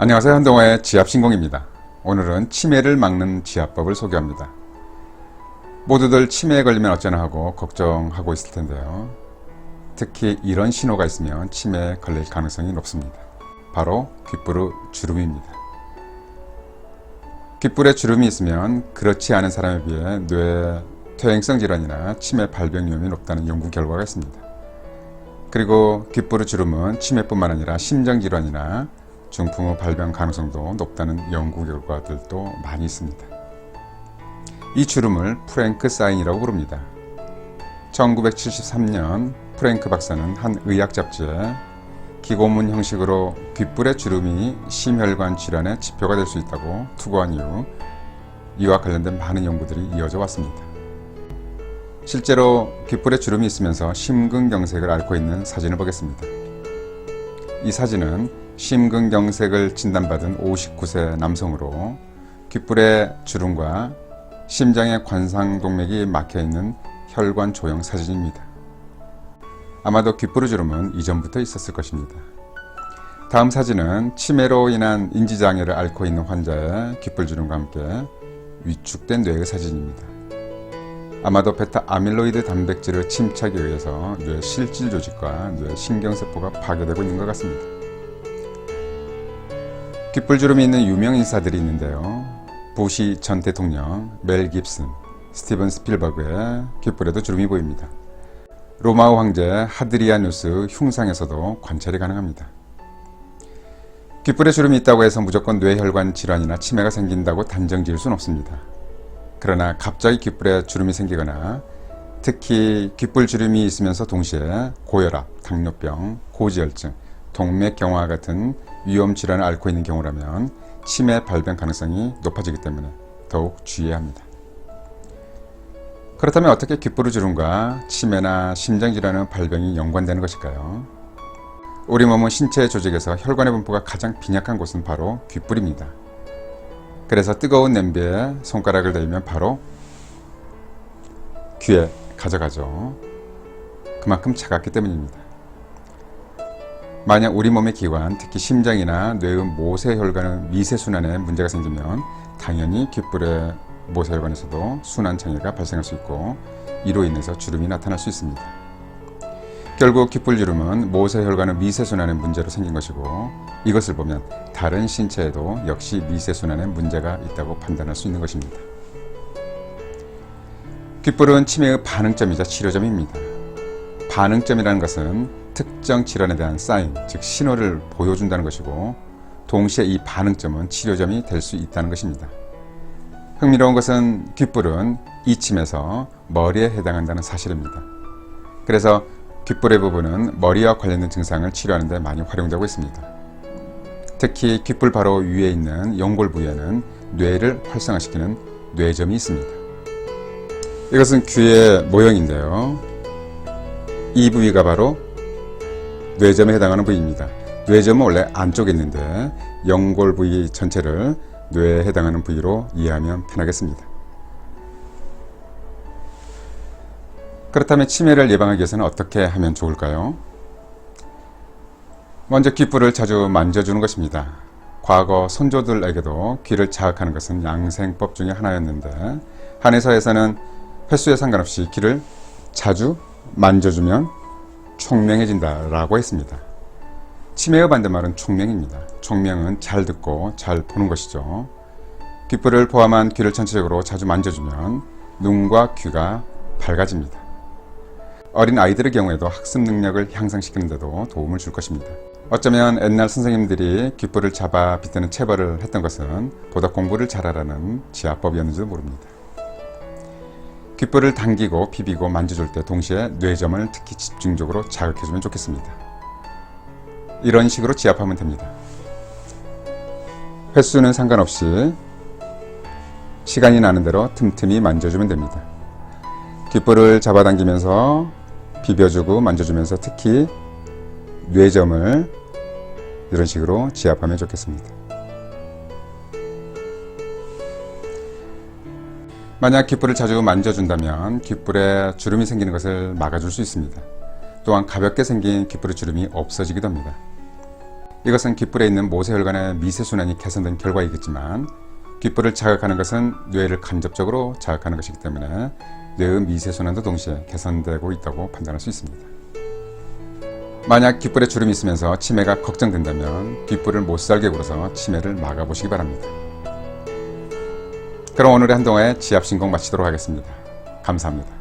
안녕하세요. 한동호의 지압신공입니다. 오늘은 치매를 막는 지압법을 소개합니다. 모두들 치매에 걸리면 어쩌나 하고 걱정하고 있을 텐데요. 특히 이런 신호가 있으면 치매에 걸릴 가능성이 높습니다. 바로 귓불의 주름입니다. 귓불에 주름이 있으면 그렇지 않은 사람에 비해 뇌 퇴행성 질환이나 치매 발병 위험이 높다는 연구 결과가 있습니다. 그리고 귓불의 주름은 치매뿐만 아니라 심장질환이나 중풍의 발병 가능성도 높다는 연구 결과들도 많이 있습니다. 이 주름을 프랭크 사인이라고 부릅니다. 1973년 프랭크 박사는 한 의학 잡지에 기고문 형식으로 귓불의 주름이 심혈관 질환의 지표가 될 수 있다고 투고한 이후 이와 관련된 많은 연구들이 이어져 왔습니다. 실제로 귓불에 주름이 있으면서 심근경색을 앓고 있는 사진을 보겠습니다. 이 사진은 심근경색을 진단받은 59세 남성으로 귓불에 주름과 심장의 관상동맥이 막혀있는 혈관 조형 사진입니다. 아마도 귓불의 주름은 이전부터 있었을 것입니다. 다음 사진은 치매로 인한 인지장애를 앓고 있는 환자의 귓불주름과 함께 위축된 뇌의 사진입니다. 아마도 베타 아밀로이드 단백질의 침착에 의해서 뇌 실질 조직과 뇌 신경세포가 파괴되고 있는 것 같습니다. 귓불주름이 있는 유명 인사들이 있는데요. 부시 전 대통령, 멜 깁슨, 스티븐 스필버그의 귓불에도 주름이 보입니다. 로마의 황제 하드리아누스 흉상에서도 관찰이 가능합니다. 귓불에 주름이 있다고 해서 무조건 뇌혈관 질환이나 치매가 생긴다고 단정 지을 수는 없습니다. 그러나 갑자기 귓불에 주름이 생기거나 특히 귓불 주름이 있으면서 동시에 고혈압, 당뇨병, 고지혈증, 동맥경화 같은 위험 질환을 앓고 있는 경우라면 치매 발병 가능성이 높아지기 때문에 더욱 주의해야 합니다. 그렇다면 어떻게 귓불의 주름과 치매나 심장질환의 발병이 연관되는 것일까요? 우리 몸의 신체 조직에서 혈관의 분포가 가장 빈약한 곳은 바로 귓불입니다. 그래서 뜨거운 냄비에 손가락을 대면 바로 귀에 가져가죠. 그만큼 차갑기 때문입니다. 만약 우리 몸의 기관, 특히 심장이나 뇌의 모세혈관의 미세순환에 문제가 생기면 당연히 귓불의 모세혈관에서도 순환장애가 발생할 수 있고 이로 인해서 주름이 나타날 수 있습니다. 결국 귓불주름은 모세혈관의 미세순환의 문제로 생긴 것이고 이것을 보면 다른 신체에도 역시 미세순환에 문제가 있다고 판단할 수 있는 것입니다. 귓불은 치매의 반응점이자 치료점입니다. 반응점이라는 것은 특정 질환에 대한 사인, 즉 신호를 보여준다는 것이고 동시에 이 반응점은 치료점이 될 수 있다는 것입니다. 흥미로운 것은 귓불은 이침에서 머리에 해당한다는 사실입니다. 그래서 귓불의 부분은 머리와 관련된 증상을 치료하는 데 많이 활용되고 있습니다. 특히 귓불 바로 위에 있는 연골 부위에는 뇌를 활성화시키는 뇌점이 있습니다. 이것은 귀의 모형인데요. 이 부위가 바로 뇌점에 해당하는 부위입니다. 뇌점은 원래 안쪽에 있는데 연골 부위 전체를 뇌에 해당하는 부위로 이해하면 편하겠습니다. 그렇다면 치매를 예방하기 위해서는 어떻게 하면 좋을까요? 먼저 귓불을 자주 만져주는 것입니다. 과거 선조들에게도 귀를 자극하는 것은 양생법 중에 하나였는데 한의사에서는 횟수에 상관없이 귀를 자주 만져주면 총명해진다라고 했습니다. 치매의 반대말은 총명입니다. 총명은 잘 듣고 잘 보는 것이죠. 귓불을 포함한 귀를 전체적으로 자주 만져주면 눈과 귀가 밝아집니다. 어린 아이들의 경우에도 학습 능력을 향상시키는 데도 도움을 줄 것입니다. 어쩌면 옛날 선생님들이 귓불을 잡아 빗대는 체벌을 했던 것은 보다 공부를 잘하라는 지압법이었는지도 모릅니다. 귓불을 당기고 비비고 만져줄 때 동시에 뇌점을 특히 집중적으로 자극해주면 좋겠습니다. 이런 식으로 지압하면 됩니다. 횟수는 상관없이 시간이 나는 대로 틈틈이 만져주면 됩니다. 귓불을 잡아당기면서 비벼주고 만져주면서 특히 뇌점을 이런 식으로 지압하면 좋겠습니다. 만약 귓불을 자주 만져준다면 귓불에 주름이 생기는 것을 막아줄 수 있습니다. 또한 가볍게 생긴 귓불의 주름이 없어지기도 합니다. 이것은 귓불에 있는 모세혈관의 미세순환이 개선된 결과이겠지만 귓불을 자극하는 것은 뇌를 간접적으로 자극하는 것이기 때문에 뇌의 미세순환도 동시에 개선되고 있다고 판단할 수 있습니다. 만약 귓불에 주름이 있으면서 치매가 걱정된다면 귓불을 못살게 굴어서 치매를 막아보시기 바랍니다. 그럼 오늘의 한동화의 지압신공 마치도록 하겠습니다. 감사합니다.